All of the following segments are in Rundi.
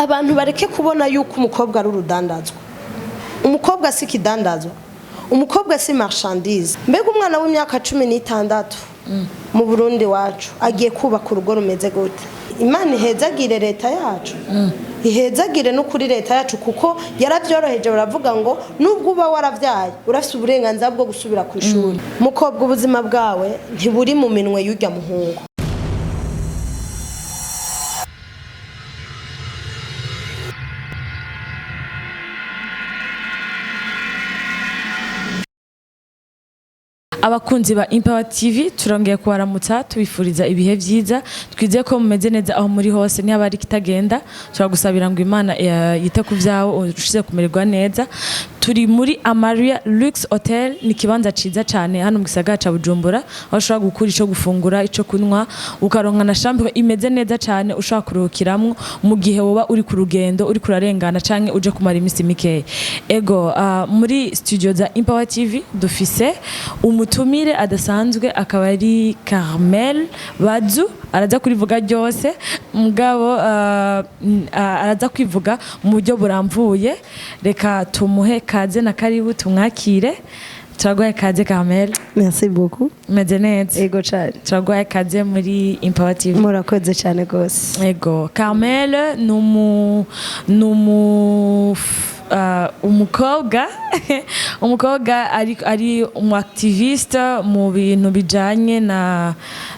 abantu bareke kubona yuko umukobwa ari urudandazwa. Umukobwa si kidandazwa, umukobwa si marchandise. Mbega umwana w'imyaka 16 mu Burundi wacu agiye kubaka urugo rumeze gute? Imana ihezagire leta yacu, ihezagire no kuri leta yacu, kuko yarabyoroheje. Baravuga ngo nubwo uba waravyaye urafite uburenganzira bwo gusubira ku ishuri. Mukobwa ubuzima bwawe ntiburi mu minwe y'urya muhungu. Abakunzi ba Empower TV turongeye kubaramutsa tubifuriza ibihe byiza, twizeye ko mumeze neza aho muri hose. Ni abari kitagenda turagusabira ngo Imana yite ku vyawo urushize kumererwa neza. Turi muri Amaria Luxe Hotel, ni kibanza ciza cyane hano mu gisagara ca Bujumbura, aho ushobora gukura ico gufungura, ico kunywa, ukaronka na chambre imeze neza cyane ushobora kuruhukiramwo mu gihe woba uri ku rugendo, uri kurarengana canke uje kumara imisi mikeya. Ego muri studio za Empower TV dufise umutumire adasanzwe, akaba ari Carmel Badzu. Araza kurivuga ryose mugabo araza kwivuga mu buryo buramvuye. Reka tumuhe kaze na karibu tumwakire. Turaguhaye kaze Carmel. Merci beaucoup. Meze neza? Ego cyane. Turaguhaye kaze muri Empower TV. Murakoze cyane gose. Ego Carmel umukobwa umukobwa ari activiste mu bintu bijanye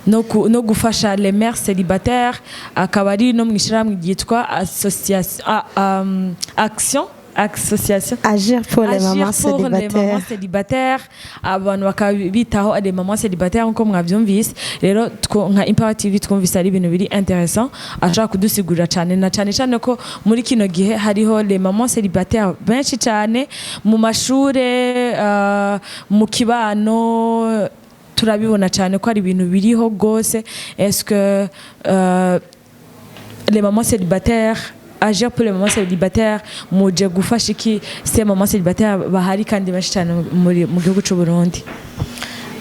no gufasha les mères célibataires. Akaba ari no mwishirahamwe ryitwa association Agir pour les mamans célibataires. Abantu bakabitaho les mamans célibataires nko mwavyumvise. Rero nka Empower TV twumvise ari ibintu biri intéressant, ashaka kudusigurira cyane na cyane ko muri kino gihe hariho les mamans célibataires benshi cyane mu mashure, mu kibano turabibona cyane ko ari ibintu biriho gose. Est-ce que les mamans célibataires, agir pour les mamans célibataires, muje gufasha iki ces mamans célibataires bahari kandi benshi cyane mu gihugu cy'u Burundi?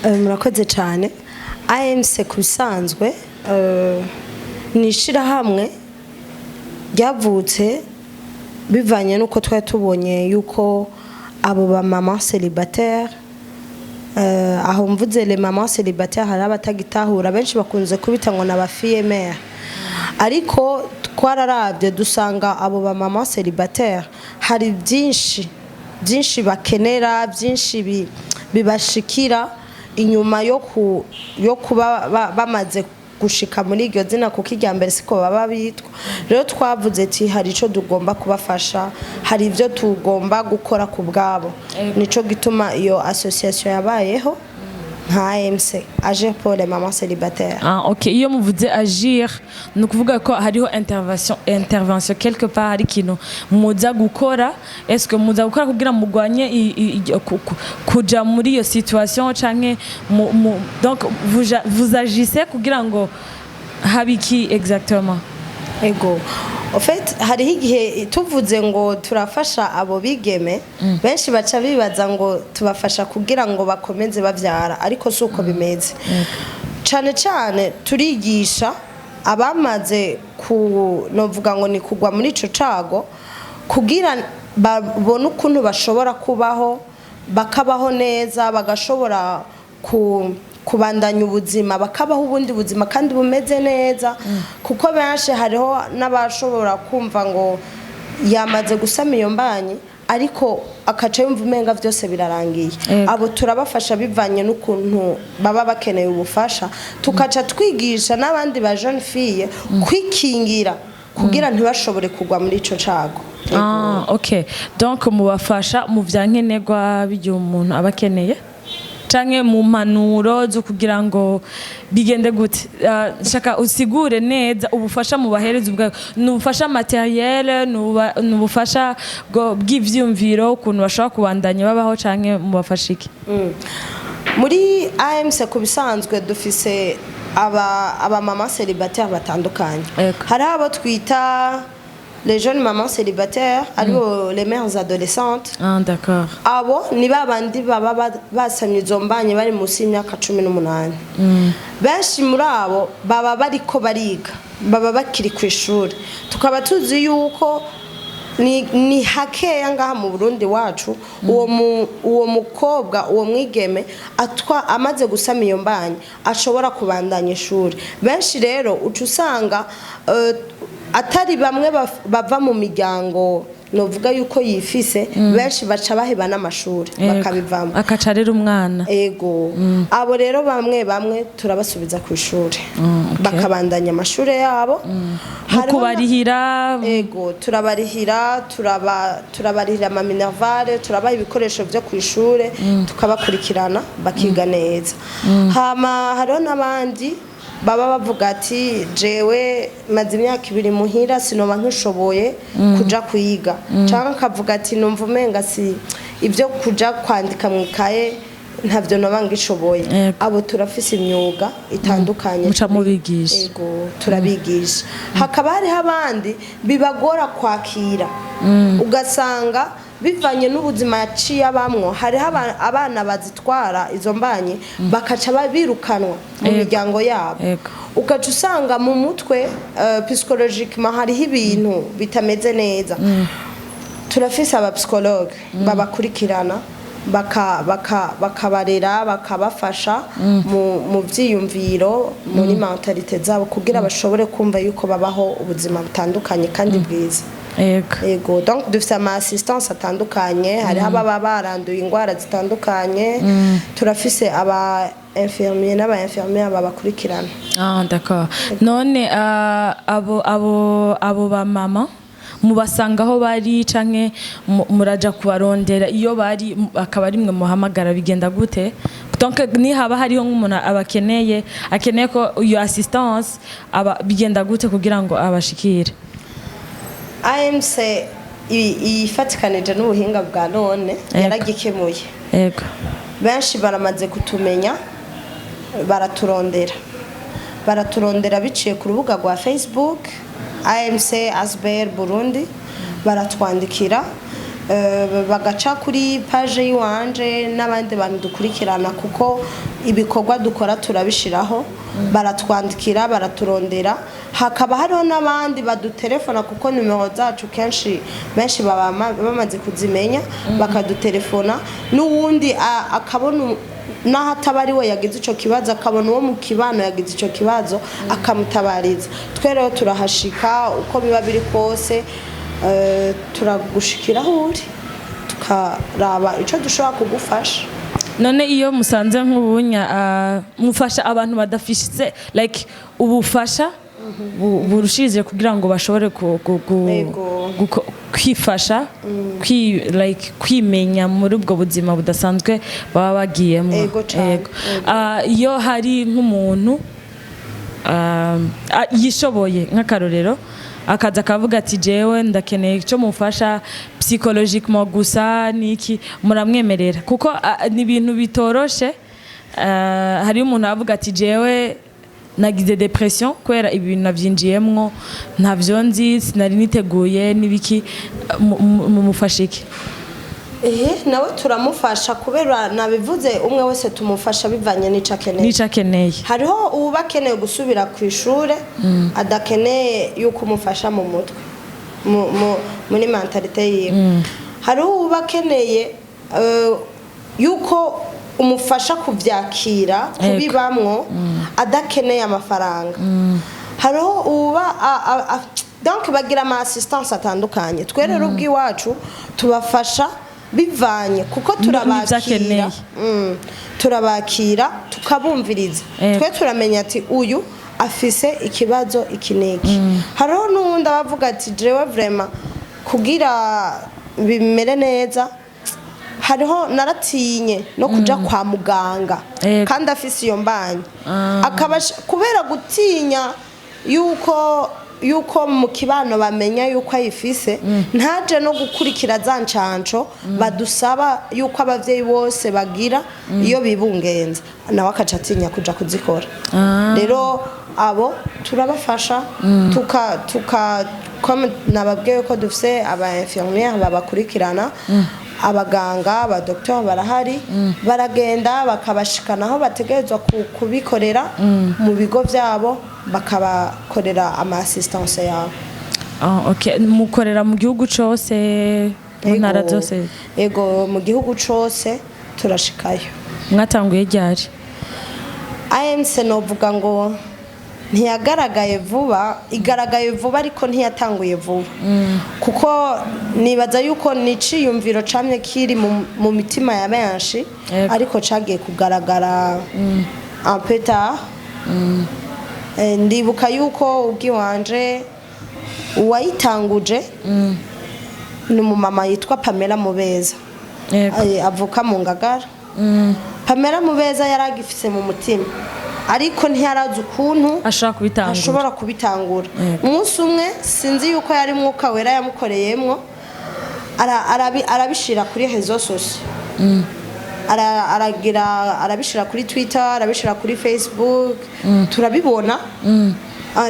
Murakoze cyane. AMC kusanzwe nishira hamwe ryavutse bivanye nuko twari tubonye yuko abo ba mamans célibataires, aho mvuze les mamans célibataires hari abatagitahura, benshi bakunze kubita ngo n'aba fille mère, ariko twararabye dusanga abo ba mamans célibataires hari byinshi bakenera, byinshi bibashikira inyuma yo kuba bamaze gushika muri iryo zina, kuko irya mbere siko baba bitwa. Rero twavuze ati hari ico tugomba kubafasha, hari ivyo tugomba gukora ku bwabo. Nico gituma iyo association yabayeho nka AMC, Agir pour les mamans célibataires. OK. Iyo muvuze agir no kuvuga ko hariho intervention quelque part, hari kino muza gukora. Est-ce que muza gukora kugira mugwanye kuja muri iyo situation canke donc vous agissez kugira ngo habiki exactement? Ego. En fait, hari igihe tuvuze ngo turafasha abo bigeme, benshi baca bibaza ngo tubafasha kugira ngo bakomeze bavyara, ariko suko bimeze. Cyane turigisha abamaze novuga ngo ni kugwa muri ico cago, kugira babone ukuntu bashobora kubaho, bakabaho neza, bagashobora kubandanya ubuzima, bakabaho ubundi buzima kandi bumeze neza. Kuko benshi hariho n'abashobora kumva ngo yamaze gusama iyo mbanyi, ariko akaca yumva umenga vyose birarangiye. Abo turabafasha bivanye n'ukuntu baba bakeneye ubufasha, tukaca twigisha n'abandi ba jeune fille kwikingira kugira ntibashobore kugwa muri ico cago. OK. Donc mubafasha mu vyankenerwa bijye umuntu abakeneye canke mu mpanuro zo kugira ngo bigende gute? Shaka usigure neza ubufasha mu bahereza ubwa n'ubufasha materiel, n'ubufasha bw'ivyumviro, ukuntu bashobora kubandanya babaho, canke mu bafashiki? Muri AMC kubisanzwe dufise aba mamans célibataires batandukanye. Hari abo twita les jeunes mamans célibataires aribo les mères adolescentes d'accord abo ni babandi baba basamye izo mbanye bari munsi y'imyaka 18 benshi muri abo baba bariko bariga baba bakiri ku ishuri tukaba tuzi yuko ni hakeya ngaha mu Burundi wacu uwo mukobwa uwo mwigeme amaze gusama iyo mbanye ashobora kubandanya ishuri benshi rero uca usanga atari bamwe bava mu miryango novuga yuko yifise benshi baca baheba n'amashuri bakabivamo akaca rero umwana ego abo rero bamwe turabasubiza ku ishuri bakabandanya amashuri yabo kubarihira ego turabarihira ama minervale turabaha ibikoresho byo ku ishuri tukabakurikirana bakiga neza hama hariho n'abandi baba bavuga ati jewe maze imyaka 2 muhira sinoba nkishoboye kuja kuyiga cyangwa kavuga ati numva umenga si ibyo kuja kwandika mu ikaye ntavyo noba ngishoboye abo turafise imyuga itandukanye muca mubigisha yego turabigisha hakaba hari abandi bibagora kwakira ugasanga bivanye n'ubuzima yaciye abamwo hari abana bazitwara izo mbanye bakaca babirukanwa mu miryango yabo ukaca usanga mu mutwe psychologiquement hariho ibintu bitameze neza turafise aba psychologue babakurikirana bakabarera bakabafasha mu byiyumviro muri mentalite zabo kugira bashobore kumva yuko babaho ubuzima butandukanye kandi bwiza ego donc dufite ama assistance atandukanye hari ababa baranduye ingwara zitandukanye turafise aba infirmier n'aba infirmière babakurikirana d'accord none abo ba mama mubasanga aho bari canke muraja kubarondera iyo bari akaba ari mwe muhamagara bigenda gute donc ni haba hariho nk'umuntu akeneye ko iyo assistance bigenda gute kugira ngo abashikire AMC ifatikanije n'ubuhinga bwa none yaragikemuye yego benshi baramaze kutumenya baraturondera biciye ku rubuga rwa Facebook AMC Asber Burundi baratwandikira bagaca kuri page yiwanje n'abandi bantu dukurikirana kuko ibikorwa dukora turabishiraho baratwandikira baraturondera hakaba hariho n'abandi badutelefona kuko numero zacu kenshi benshi bamaze kuzimenya bakadutelefona n'uwundi akabona naho atabari we yagize ico kibazo akabona uwo mu kibano yagize ico kibazo akamutabariza twe rero turahashika uko biba biri kose turagushikira uri tukaraba ico dushobora kugufasha none iyo musanze nk'ubunya mufasha abantu badafishitse like ubufasha burushije kugira ngo bashobore kwifasha kwimenya muri ubwo buzima budasanzwe baba bagiyemo iyo hari nk'umuntu yishoboye nk'akarorero akaza akavuga ati jewe ndakeneye icyo mufasha psychologiquement gusa niki muramwemerera kuko ni ibintu bitoroshe hari umuntu avuga ati jewe nagize depression kwera ibintu navyinjiyemwo ntavyo nzi sinari niteguye nibiki mumufashike nawe turamufasha kubera nabivuze umwe wese tumufasha bivanye n'icakeneye hariho uba akeneye gusubira ku ishure adakeneye yuko umufasha mu mutwe muri mentalite yiwe hariho uba akeneye yuko umufasha kuvyakira kubibamwo adakeneye amafaranga hariho uba donc bagira ama assistance atandukanye twe rero ubwiwacu tubafasha bivanye kuko turabakira tukabumviriza twe turamenya ati uyu afise ikibazo ikineki hariho n'uwundi abavuga ati jewe vraiment kugira bimere neza hariho naratinye no kuja kwa muganga kandi afise iyo mbanye akabasha kubera gutinya yuko mu kibano bamenya yuko ayifise ntaje no gukurikira za ncanco badusaba yuko abavyeyi bose bagira iyo bibungenza nawe akaca atinya kuja kuzikora rero abo turabafasha comme nababwiye ko dufise aba infirmière babakurikirana abaganga abadoktor barahari baragenda bakabashikana aho bategerezwa kubikorera mu bigo byabo bakabakorera ama assistance yabo. Okay, mukorera mu gihugu cyose mu ntara zose? Ego mu gihugu cyose turashikayo. Mwatanguye ryari? AMC novuga ngo ntiyagaragaye vuba, igaragaye vuba ariko ntiyatanguye vuba kuko nibaza yuko niciyumviro camye kiri mu mitima ya benshi ariko cagiye kugaragara un peu tard. Ndibuka yuko ubwiwanje uwayitanguje ni umumama yitwa Pamela Mubeza avuka mu Ngagara. Pamela Mubeza yaragifise mu mutima ariko ntiyarazi ukuntu ashobora kubitangura. Umunsi umwe sinzi yuko yari mwuka wera yamukoreyemwo arabishira kuri réseaux sociaux, arabishira kuri Twitter, arabishira kuri Facebook, turabibona.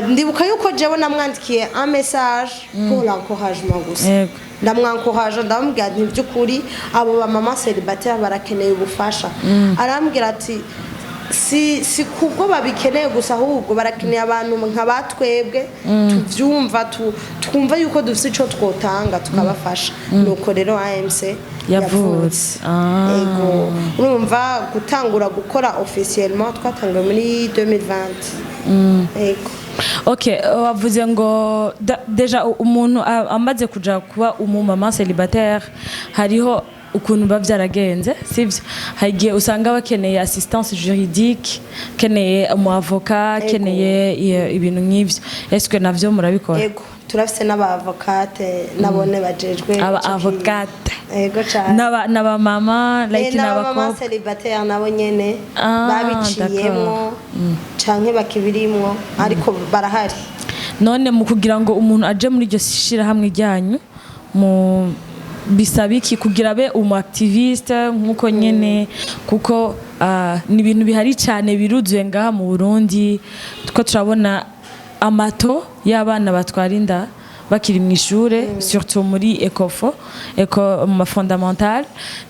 Ndibuka yuko jewe namwandikiye un message pour l'encouragement gusa, ndamwankoraje ndamubwira nti byukuri abo ba mama célibataire barakeneye ubufasha. Arambwira ati si kubwo babikeneye gusa ahubwo barakeneye abantu nk'abatwebwe tuvyumva twumva yuko dufite ico twotanga tukabafasha. Nuko rero AMC yavutse. Ego urumva gutangura gukora officiellement twatangiye muri 2020. Ego. Okay, wavuze ngo deja umuntu amaze kuja kuba umumama célibataire hariho ukuntu bavyaragenze sivyo? Hagiye usanga bakeneye assistance juridique, keneye umu avocat, keneye ibintu nk'ivyo. Est-ce que navyo murabikora? Ego turafise n'abavocate nabone bajejwe aba avocate. Ego cyane naba mama like naba mama célibataire nabo nyene babiciyemwo canke bakibirimwo ariko barahari. None mu kugira ngo umuntu aje muri iryo shira hamwe ryanyu mu bisabiki kugira be umu activiste nkuko nyene kuko ni ibintu bihari cyane biruzuye ngaha mu Burundi tuko turabona amato y'abana batwara inda bakiri mu ishure surtout muri Ecofo ma fondamental.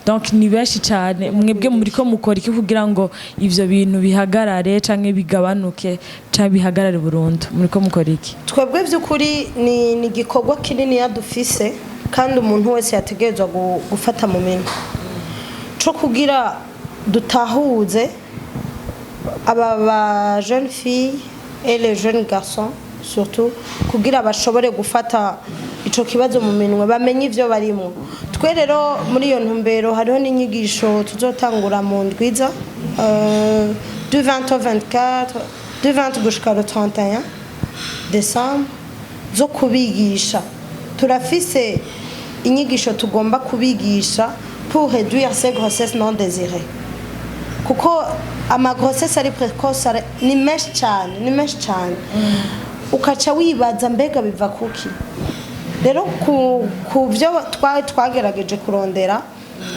Donc ni benshi cyane mwebwe muri ko mukora iki kugira ngo ivyo bintu bihagarare canke bigabanuke canke bihagarare burundu? Muri ko mukora iki? Twebwe by'ukuri ni gikorwa kinini yadufise kandi umuntu wese yategerezwa gufata mu minwe cyo kugira dutahuze aba ba jeune fille et les jeunes garçons surtout kugira bashobore gufata ico kibazo mu minwe bamenye ivyo barimo. Twe rero muri iyo ntumbero hariho n'inyigisho tuzotangura mu ndwiza du 20 au 24 du 20 gushika le 31 décembre zo kubigisha. Turafise inyigisho tugomba kubigisha pour réduire ces grossesses non désirées kuko ama grossesse ari précoce ni menshi cyane ukaca wibaza mbega biva kuki. Rero ku byo twagerageje kurondera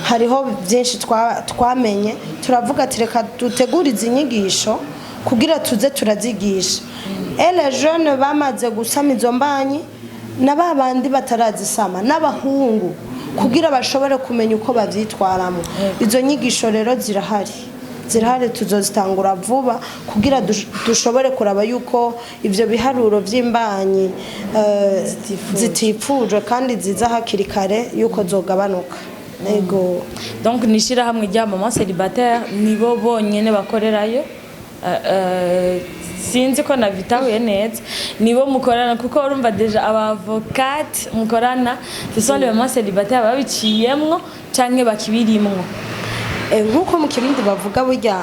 hariho byinshi twamenye turavuga ati reka dutegurize inyigisho kugira tuze turazigisha les jeunes bamaze gusama izo mbanyi na babandi batarazisama n'abahungu kugira bashobore kumenya uko bavyitwaramo. Izo nyigisho rero zirahari tuzozitangura vuba kugira dushobore kuraba yuko ivyo biharuro vy'imbanyi zitifujwe kandi ziza hakiri kare yuko zogabanuka. Ego donc nishira hamwe rya mama célibataire nibo bonyene bakorerayo sinzi ko navitahuye neza nibo mukorana kuko urumva deja abavocate mukorana ce sont les mamans célibataires babiciyemwo canke bakibirimwo. Nkuko mu Kirundi bavuga burya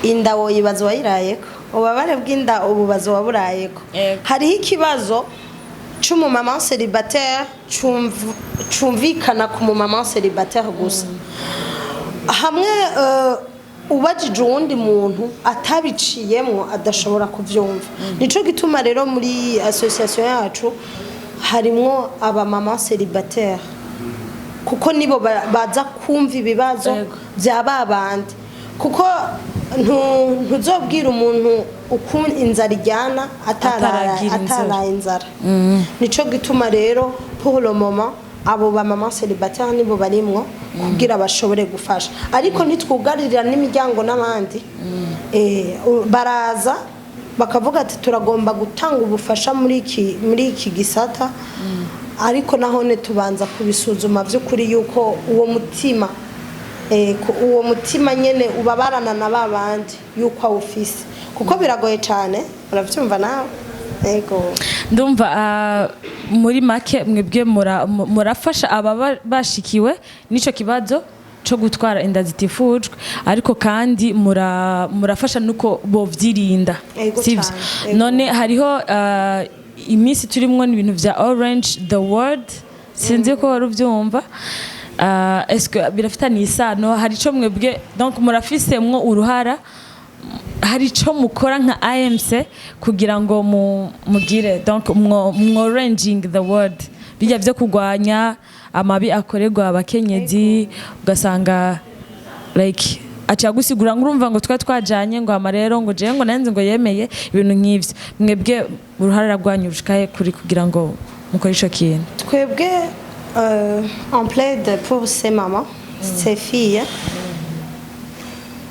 inda woyibaza wayirayeko ubabare bw'inda ububazo waburayeko. Hariho ikibazo c'umumama célibataire cumvikana ku mumama célibataire gusa hamwe ubajije uwundi muntu atabiciyemwo adashobora kuvyumva. Nico gituma rero muri association yacu harimwo aba mama célibataire kuko nibo baza kumva ibibazo bya babandi kuko ntuzobwira umuntu uko inzara ijyana ataraye inzara nico gituma rero pour le moment abo ba mama célibataire nibo barimwo kugira bashobore gufasha ariko ntitwugaririra n'imiryango n'abandi baraza bakavuga ati turagomba gutanga ubufasha muri iki gisata ariko nahone tubanza kubisuzuma by'ukuri yuko uwo mutima nyene ubabarana na babandi yuko awufise kuko biragoye cyane uravyumva nawe yego ndumva muri make mwebwe murafasha aba bashikiwe n'ico kibazo cyo gutwara inda zitifujwe ariko kandi murafasha nuko bovyirinda sivyo none hariho iminsi turimwo n'ibintu vya Orange the World sinzi ko wari uvyumva est-ce que birafitanye isano hari ico mwebwe donc murafisemwo uruhara hari ico mukora nka IMC kugira ngo mugire donc ranging the world bijya byo kugwanya amabi akorerwa abakenyezi ugasanga like acha gusigura ngurumva ngo twajanye ngo amarero ngo je ngo nanze ngo yemeye ibintu nk'ivyo mwebwe uruhara rwanyu rushikaye kuri kugira ngo mukore ico kintu twebwe en plaide pour ces mamans ces filles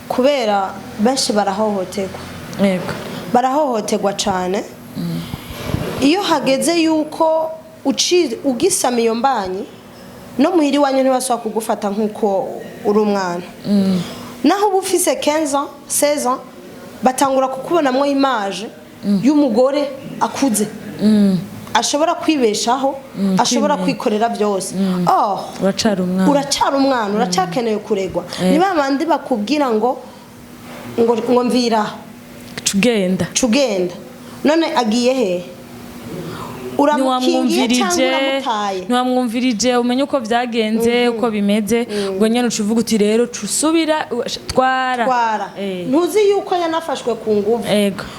kubera benshi barahohoterwa yego barahohoterwa cyane iyo hageze yuko ugisama iyo mbanyi no muhiri wanyu ntibasaba kugufata nk'uko uri umwana naho uba ufise 15 ans 16 ans batangura kukubonamwo image y'umugore akuze ashobora kwibeshaho ashobora kwikorera byose uracara umwana uracakeneye kuregwa ni babandi bakubwira ngo mvira cugenda none agiye he uramukingiye cyangwa uramutaye ntiwamwumvirije umenye uko byagenze uko bimeze ngo nyene ucuvuga uti rero cusubira twara ntuzi yuko yanafashwe ku nguvu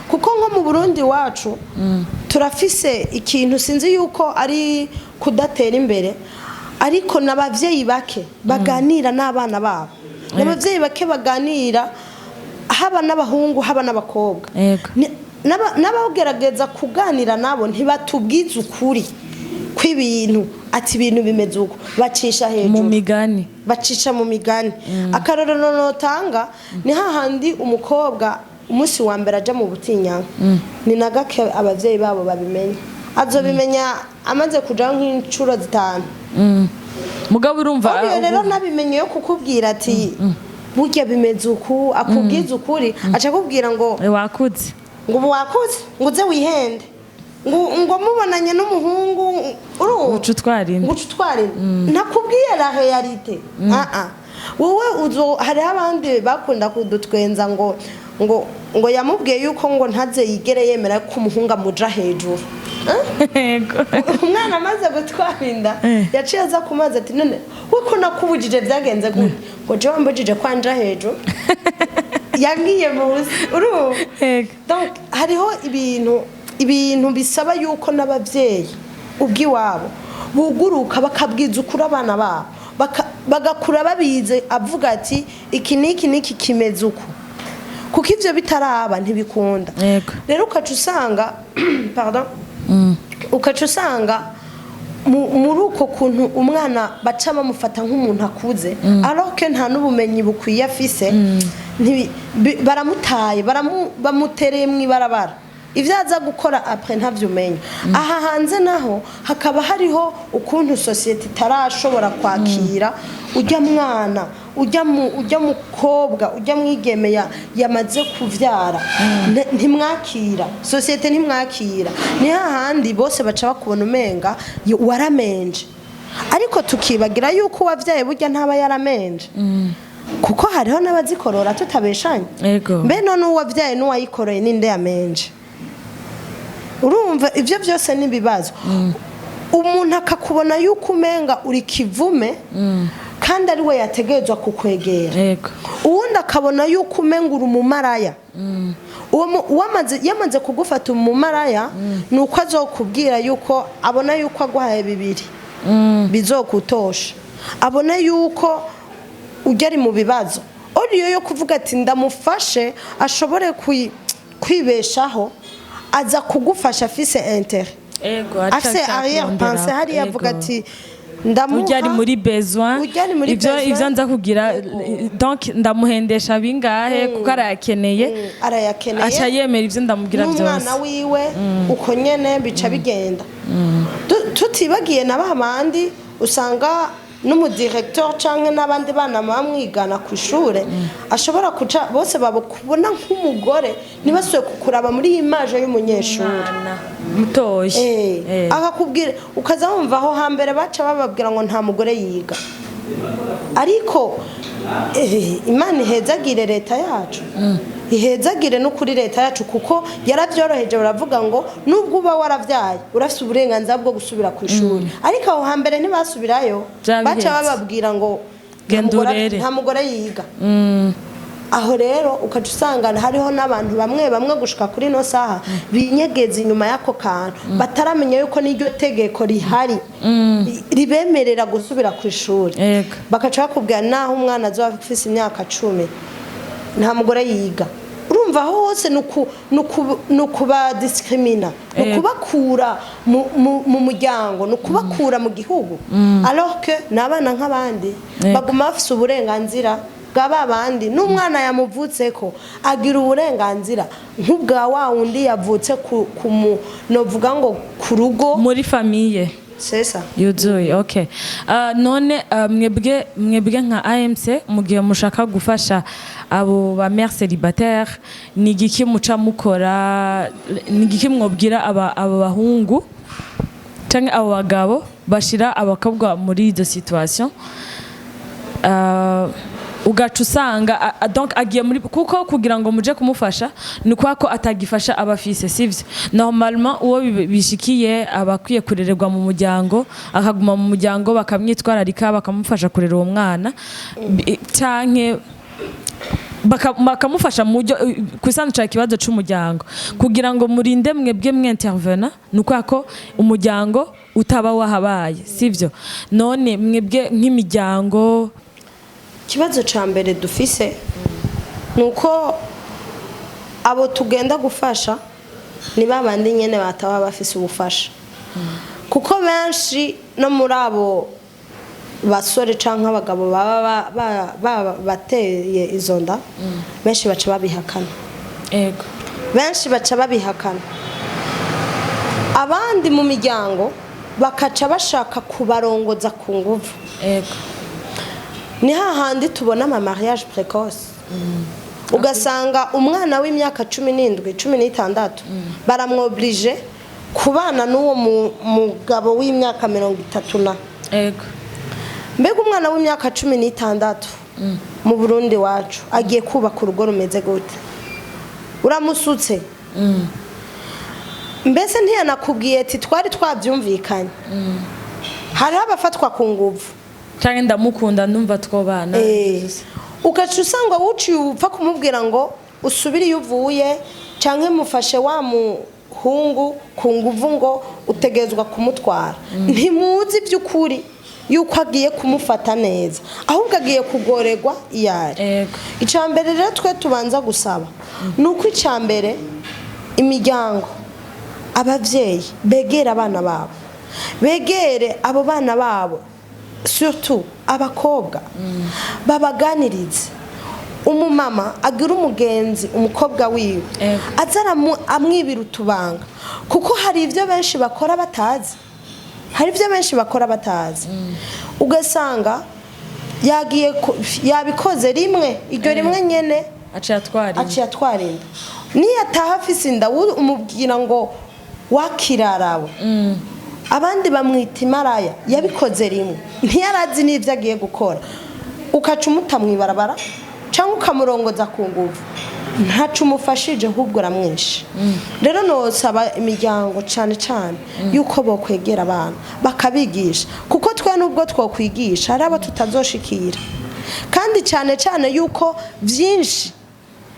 kuko nko mu Burundi wacu turafise ikintu sinzi yuko ari kudatera imbere ariko n'abavyeyi bake baganira n'abana babo n'abavyeyi bake baganira haba n'abahungu haba n'abakobwa n'abagerageza kuganira nabo ntibatubwiza ukuri kw'ibintu ati ibintu bimeze uko bacisha hejuru mu migani bacisha mu migani akarorero notanga ni hahandi umukobwa umunsi wa mbere aja mu butinyanka ni nagake abavyeyi babo babimenya azobimenya amaze kuja nk'incuro 5 mugabo urumva rero nabimenye yo kukubwira ati burya bimeze uku akubwiza ukuri aca kubwira ngo wakuze ngo wakuze ngo uze wihende ngo mubonanye n'umuhungu ucutwarinde nakubwiye la realite wowe hari abandi bakunda kudutwenza ngo yamubwiye yuko ngo ntaze yigere yemera ko umuhungu amuja hejuru umwana amaze gutwarinda yaciye aza kumaza ati none wiko nakubujije byagenze gute ngo je wambujije kwanja hejuru yagiye muzi donc hariho ibintu bisaba yuko n'abavyeyi ubwiwabo buguruka bakabwiza ukuri abana babo bagakura babize avuga ati iki niki kimeze uko kuko ivyo bitaraba ntibikunda rero ukaca usanga pardon ukaca usanga muri uko kuntu umwana baca bamufata nk'umuntu akuze alors que nta n'ubumenyi bukwiye afise baramutaye bamutereye mw'ibarabara ivyo aza gukora après ntavyo umenya aha hanze naho hakaba hariho ukuntu society itarashobora kwakira ujya mwana ujya mukobwa ujya mwigeme yamaze kuvyara ntimwakira society ntimwakira ni hahandi bose baca bakubona umenga waramenje ariko tukibagira yuko wavyaye burya ntaba yaramenje kuko hariho n'abazikorora tutabeshanye mbe none uwavyaye n'uwayikoroye ninde yamenje urumva ivyo byose nibibazo umuntu akakubona yuko umenga uri kivume kandi ari we yategezwa kukwegera uwundi akabona yuko umenga uri umumaraya yamaze kugufata umumaraya nuko azokubwira yuko abona yuko aguhaye bibiri bizokutosha abona yuko ujya ari mu bibazo oriyo yo kuvuga ati ndamufashe ashobore kwibeshaho aza kugufasha afise intere ego afise arrière pensée hari yavuga ati ndamuha ujyari muri besoin ivyo nza kugira donc ndamuhendesha bingahe kuko arayakeneye aca yemera ivyo ndamubwira byose n'umwana wiwe uko nyene bica bigenda tutibagiye na babandi usanga n'umudirecteur canke n'abandi bana bamwigana ku ishure ashobora kuca bose babona nk'umugore ntibasuye kukuraba muri image y'umunyeshuri mutoye akakubwira ukaza wumva aho hambere baca bababwira ngo nta mugore yiga ariko Imana ihezagire leta yacu ihezagire no kuri leta yacu kuko yarabyoroheje baravuga ngo nubwo uba waravyaye urafite uburenganzira bwo gusubira ku ishuri ariko aho hambere ntibasubirayo baca bababwira ngo nta mugore yiga aho rero ukaca usanga hariho n'abantu bamwe gushika kuri no saha binyegeza inyuma y'ako kantu bataramenya yuko n'iryo tegeko rihari ribemerera gusubira ku ishuri bakaca bakubwira naho umwana azoba afise imyaka 10 nta mugore yiga urumva hose nukuba discrimina nukubakura mu muryango nukubakura mu gihugu alors que nabana nk'abandi baguma bafise uburenganzira bwa bandi n'umwana yamuvutse ko agira uburenganzira nk'ubwa wa wundi yavutse novuga ngo ku rugo muri famille sesa yuzuye okay none mwebwe nka AMC mu gihe mushaka gufasha abo ba mère célibataire ni giki muca mukora ni giki mwobwira aba bahungu canke abo bagabo bashira abakobwa muri izo situation ugaca usanga donc agiye muri kuko kugira ngo muje kumufasha ni ko atagifasha abafise sivyo normalement uwo bishikiye abakwiye kurererwa mu muryango akaguma mu muryango bakamwitwararika bakamufasha kurera uwo mwana canke bakamufasha mu buryo kwisanzura ikibazo c'umuryango kugira ngo murinde mwebwe mwintervena nuko ko umuryango utaba wahabaye sivyo none mwebwe nk'imiryango ikibazo ca mbere dufise nuko abo tugenda gufasha ni babandi nyene bataba bafise ubufasha kuko benshi no muri abo basore canke abagabo baba bateye izo nda benshi baca babihakana ego benshi baca babihakana abandi mu miryango bakaca bashaka kubarongoza ku nguvu ego ni hahandi tubona ama mariage précoce ugasanga umwana w'imyaka 17 16 baramwoblige kubana n'uwo mugabo w'imyaka 30 ego mbega umwana w'imyaka 16 mu Burundi wacu agiye kubaka urugo rumeze gute uramusutse mbese ntiyanakubwiye ati twari twabyumvikanye hari abafatwa ku nguvu canke ndamukunda ndumva twobana ugaca usanga wuciye upfa kumubwira ngo usubire iyo uvuye canke mufashe wa muhungu ku nguvu ngo utegezwa kumutwara ntimuzi by'ukuri yuko agiye kumufata neza ahubwo agiye kugoregwa iyari icambere rero twe tubanza gusaba nuko icambere imiryango abavyeyi begera abana babo begere abo bana babo surtout abakobwa babaganirize umumama agira umugenzi umukobwa wiwe azara amwibira utubanga kuko hari ivyo benshi bakora batazi ugasanga yagiye yabikoze rimwe iryo rimwe nyene aciye atwarinda niyo ataha afise inda umubwira ngo wakirarawe abandi bamwita imaraya yabikoze rimwe ntiyarazi n'ibyo agiye gukora ukaca umutamwibarabara cyangwa ukamurongoza ku nguvu ntacu umufashije ahubwo uramwishe rero nosaba imiryango cyane cyane yuko bokwegera abana bakabigisha kuko twe nubwo twokwigisha hari abo tutazoshikira kandi cyane cyane yuko byinshi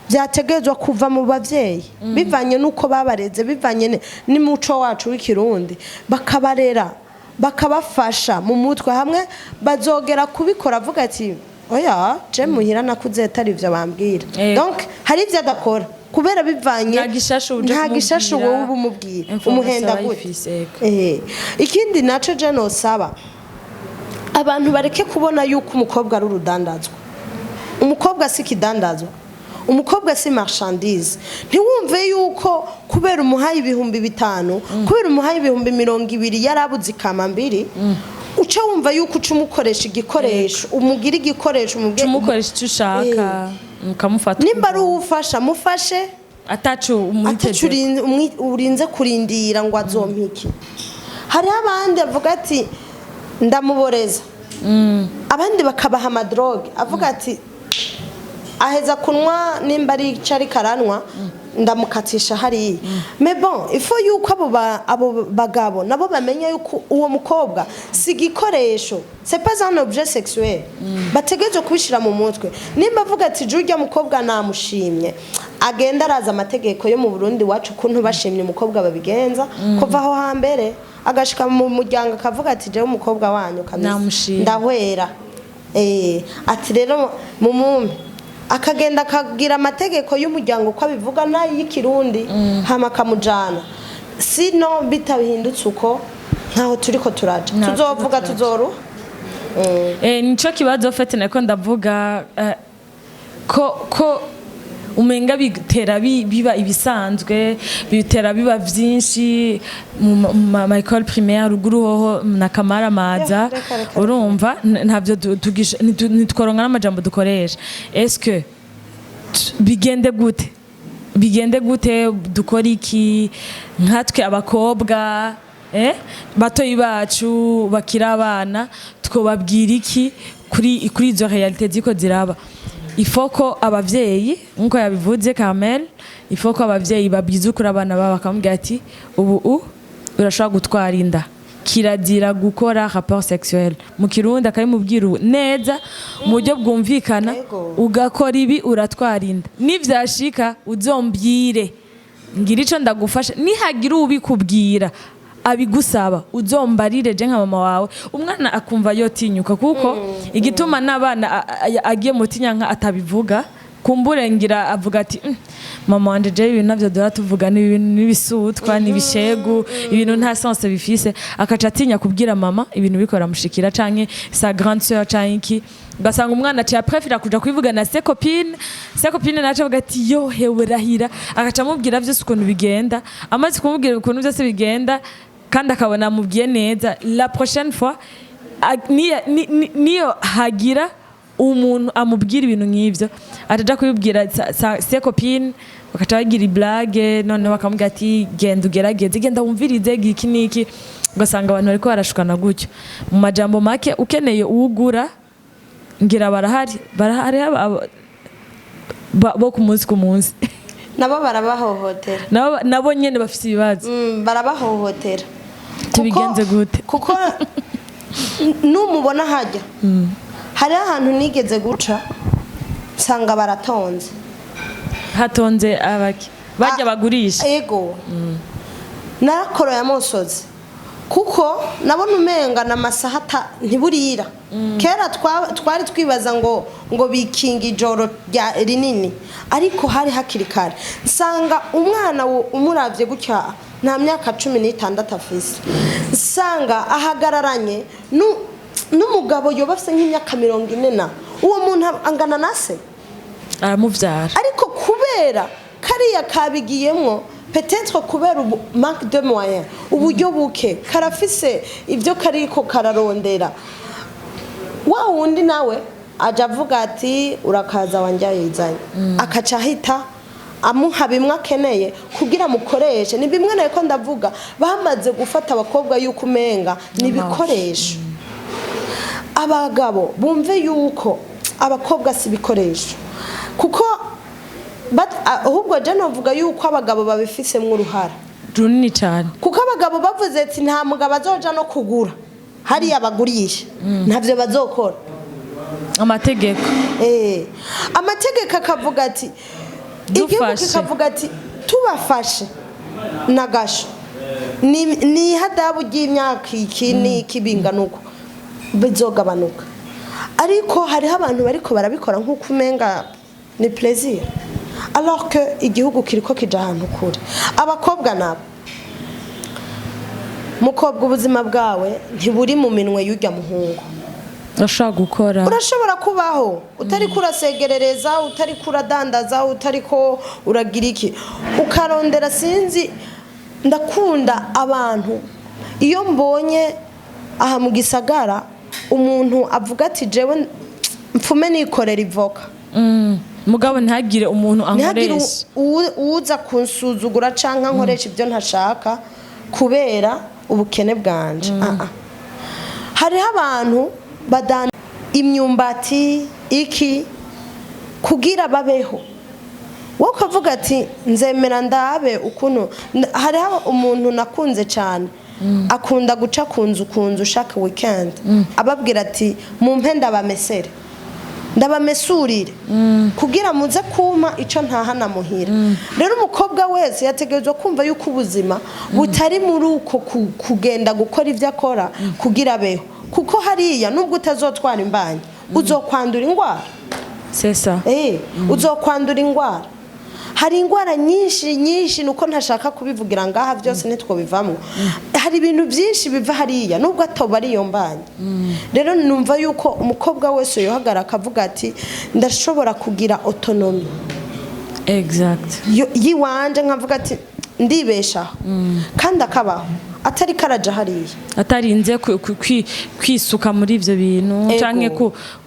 byategezwa kuva mu bavyeyi bivanye nuko babareze bivanye n'umuco wacu w'ikirundi bakabarera bakabafasha mu mutwe hamwe bazogera kubikora avuga ati oya je muhira nakuze atari ivyo bambwira donc hari ivyo adakora kubera bivanye nta gishashu wowe ubumubwira umuhenda gute ikindi naco je nosaba abantu bareke kubona yuko umukobwa ari urudandazwa umukobwa si kidandazwa umukobwa si marchandise ntiwumve yuko kubera umuhaye 5,000 kubera umuhaye 20,000 yarabuze ikamambiri uca wumva yuko uca umukoresha igikoresho umugira igikoresho umukoresha icyo ushaka ukamufata nimba ari uwufasha mufashe atacu urinze kurindira ngo azompiki hari abandi avuga ati ndamuboreza abandi bakabaha amadroge avuga ati aheza kunwa nimba ari cari karanwa ndamukatisha hari mais bon il faut yuko abo bagabo nabo bamenya yuko uwo mukobwa si gikoresho c'est pas un objet sexuel bategezo kubishira mu mutwe nimba avuga ati jurya mukobwa namushimye agenda araza amategeko yo mu Burundi wacu kuntu bashimye umukobwa babigenza kuva aho hambere agashika mu muryango akavuga ati je umukobwa wanyu kameze ndahwera ati rero mumume akagenda akagira amategeko y'umuryango ko abivuga nayo y'ikirundi hama kamujana sino bitabihindutse uko ntaho turiko turaje tuzovuga tuzoru nico kibazo fete nako ndavuga ko umenga bitera biba ibisanzwe bitera biba vyinshi mu ma école primaire ruguru hoho na kamara maza urumva ntavyo nitworonka n'amajambo dukoresha est-ce que bigende gute dukora iki nkatwe abakobwa batoyi bacu bakira abana twobabwira iki kuri izo réalité ziko ziraba ifoko abavyeyi nkuko yabivuze Carmel ifoko abavyeyi babwiza ukuri abana baba bakamubwira ati ubu urashobora gutwara inda kirazira gukora rapport sexuel mu kirundi akabimubwira neza mu buryo bwumvikana ugakora ibi uratwara inda nivyashika uzombwire ngira ico ndagufasha nihagira ubikubwira abigusaba uzombarire je nka mama wawe umwana akumva yotinyuka kuko igituma nabana agiye mutinyanka atabivuga kumburengira avuga ati mama wanje je ibintu navyo dora tuvuga n'ibisutwa n'ibishegu ibintu nta sense bifise akaca atinya kubwira mama ibintu bikora mushikira canke sa grande sœur canke ugasanga umwana ati aprefira kuja kwivuga na ses copines naca avuga ati yo hewe rahira akaca amubwira vyose ukuntu bigenda amaze kumubwira ukuntu vyose bigenda kandi akabona mubwiye neza la prochaine fois niyo hagira umuntu amubwira ibintu nk'ivyo ataja kubibwira ses copines bakaca bagira iblage none bakamubwira ati genda ugerageze genda wumvirize iki niki ugasanga abantu bariko barashukana gutyo mu majambo make ukeneye uwugura ngira barahari bo ku munsi nabo barabahohotera nabo nyene bafite ibibazo barabahohotera tubigenze gute kuko numubona hajya hari ahantu nigeze guca nsanga baratonze hatonze abaki bajya bagurisha yego narakoro ya Musozi kuko nabona umenga na masaha ntiburira kera twari twibaza ngo bikinga ijoro rya rinini ariko hari hakiri kare nsanga umwana umuravye gutya nta myaka 16 afise nsanga ahagararanye n'umugabo yobafise nk'imyaka 40 uwo muntu angana nase aramuvyara ariko kubera kariya kabigiyemwo peut-être kubera manque de moyens uburyo buke karafise ibyo kariko kararondera wa wundi nawe aja avuga ati urakaza wanjayizanye akaca hita amuha bimwe akeneye kugira mukoreshe ni bimwe nako ndavuga bamaze gufata abakobwa yuko umenga nibikoresho abagabo bumve yuko abakobwa si bikoresho kuko ahubwo je novuga yuko abagabo babifisemo uruhara runini cyane kuko abagabo bavuze ati nta mugabo azoja no kugura hari abagurisha ntavyo bazokora amategeko akavuga ati igihugu kikavuga ati tubafashe nagasho ni hadabu ry'imyaka iki n'iki binganuko bizogabanuka ariko hariho abantu bariko barabikora nk'uko umenga ni plaisir alors que igihugu kiriko kija ahantu kure. Abakobwa nabo, mukobwa ubuzima bwawe ntiburi mu minwe y'urya muhungu. Urashobora kubaho utari kurasegerereza, utari kuradandaza, utari ko uragira iki, ukarondera. Sinzi, ndakunda abantu iyo mbonye aha mu gisagara umuntu avuga ati jewe mfume nikorera ivoka, mugabo ntagire umuntu ankoresha, uza kunsuzugura canka nkoresha ibyo ntashaka kubera ubukene bwanje. Hariho abantu badana imyumbati iki kugira babeho, wowe ukavuga ati nzemera ndabe ukuntu. Hariho umuntu nakunze cyane, akunda guca kunzu ushaka weekend, ababwira ati mumpe ndabamesere ndabamesurire kugira muze kuma ico ntahana muhira. Rero umukobwa wese yategerezwa kumva yuko ubuzima butari muri uko kugenda gukora ivyo akora kugira abeho, kuko hariya nubwo utazotwara imbanyi uzokwandura ingwara. Sesa uzokwandura ingwara. Hari ingwara nyinshi nuko ntashaka kubivugira ngaha, byose nitwo bivamo. Hari ibintu byinshi biva hariya nubwo atoba ari iyo mbanyi. Rero numva yuko umukobwa wese yohagara akavuga ati ndashobora kugira autonomy yiwanje, nkavuga ati ndibeshaho kandi akabaho atari karaja hariya, atarinze kwisuka muri ivyo bintu canke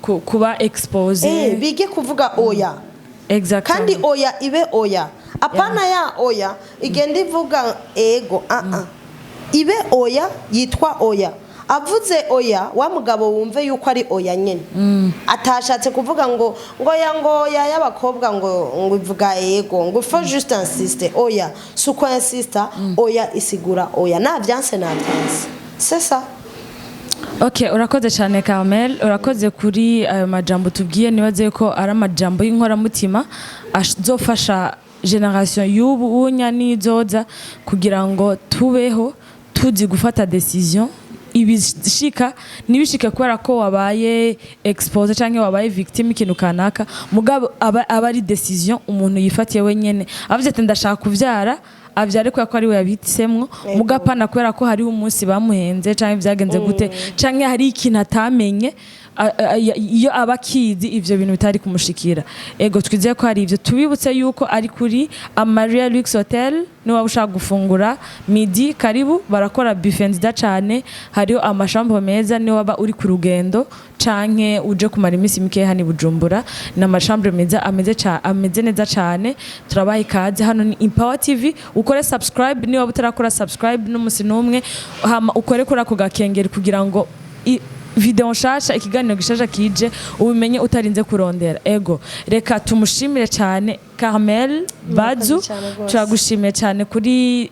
kuba expose. Bige kuvuga oya. Kandi oya ibe oya, apana ya oya igenda ivuga ego. Ibe oya yitwa oya. Avuze oya wa mugabo wumve yuko ari oya nyene, atashatse kuvuga ngo ngoya y'abakobwa ngo ivuga ego, ngo faut juste insister. Oya suko insister, oya isigura oya, navyanse. C'est ça. Okay, urakoze cyane Carmel, urakoze kuri ayo majambo tubwiye. Nibaze ko ari amajambo y'inkoramutima azofasha generation y'ubu unya nizoza kugira ngo tubeho tuzi gufata decision ibishika nibishike kubera ko wabaye expose canke wabaye victime ikintu kanaka, mugabo aba ari decision umuntu yifatiye wenyene. Avuze ati ndashaka kuvyara avyare ko ari we yabitsemwo, mugapana kubera ko hari umunsi bamuhenze canke vyagenze gute canke hari ikintu atamenye. Iyo abakizi ivyo bintu bitari kumushikira. Ego twizeye ko hari ivyo. Tubibutse yuko ari kuri Amaria Lux Hotel, ni waba ushaka gufungura midi karibu, barakora buffet nziza cane, hariho amashambo meza. Ni waba uri ku rugendo canke uje kumara iminsi mike hani Bujumbura, na amashambo meza ameze neza cane. Turabaha ikaze. Hano ni Empower TV, ukore subscribe ni waba utarakora subscribe n'umusi numwe, hama ukore kuri ako gakengeri kugira ngo video nshasha ikiganiro gishasha kije ubimenye utarinze kurondera. Ego reka tumushimire cyane Carmel Badzu, turagushimiye cyane kuri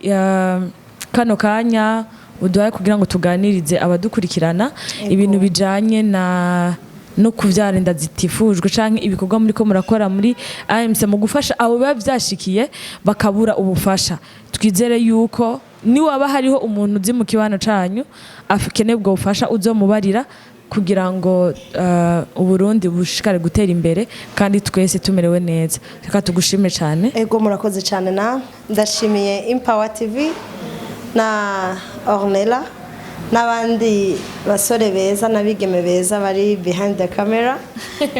kano kanya uduhaye kugira ngo tuganirize abadukurikirana ibintu bijanye no kuvyara inda zitifujwe canke ibikorwa muri ko murakora muri AMC mu gufasha abo biba vyashikiye bakabura ubufasha. Twizere yuko ni waba hariho umuntu uzi mu kibano canyu afikene bwo bufasha uzomubarira kugira ngo Uburundi bushikare gutera imbere kandi twese tumerewe neza. Reka tugushime cyane. Ego murakoze cyane. Na ndashimiye Empower TV na Ornella n'abandi basore beza n'abigeme beza bari behind the camera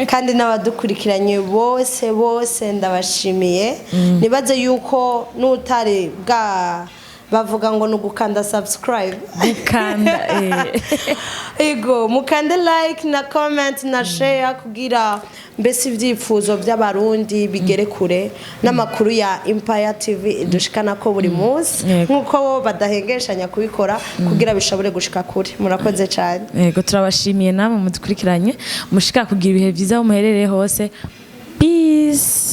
kandi n'abadukurikiranye bose ndabashimiye. Nibaze yuko n'utari bwa bavuga ngo nugukanda subscribe mukanda ego mukande like na comment na share kugira mbese ivyifuzo by'abarundi bigere kure n'amakuru ya Empire TV dushikana ko buri munsi nkuko badahengeshanya kubikora kugira bishobore gushika kure. Murakoze cyane. Yego turabashimiye namwe mudukurikiranye mushika kugira ibihe byiza muherereye hose. Peace.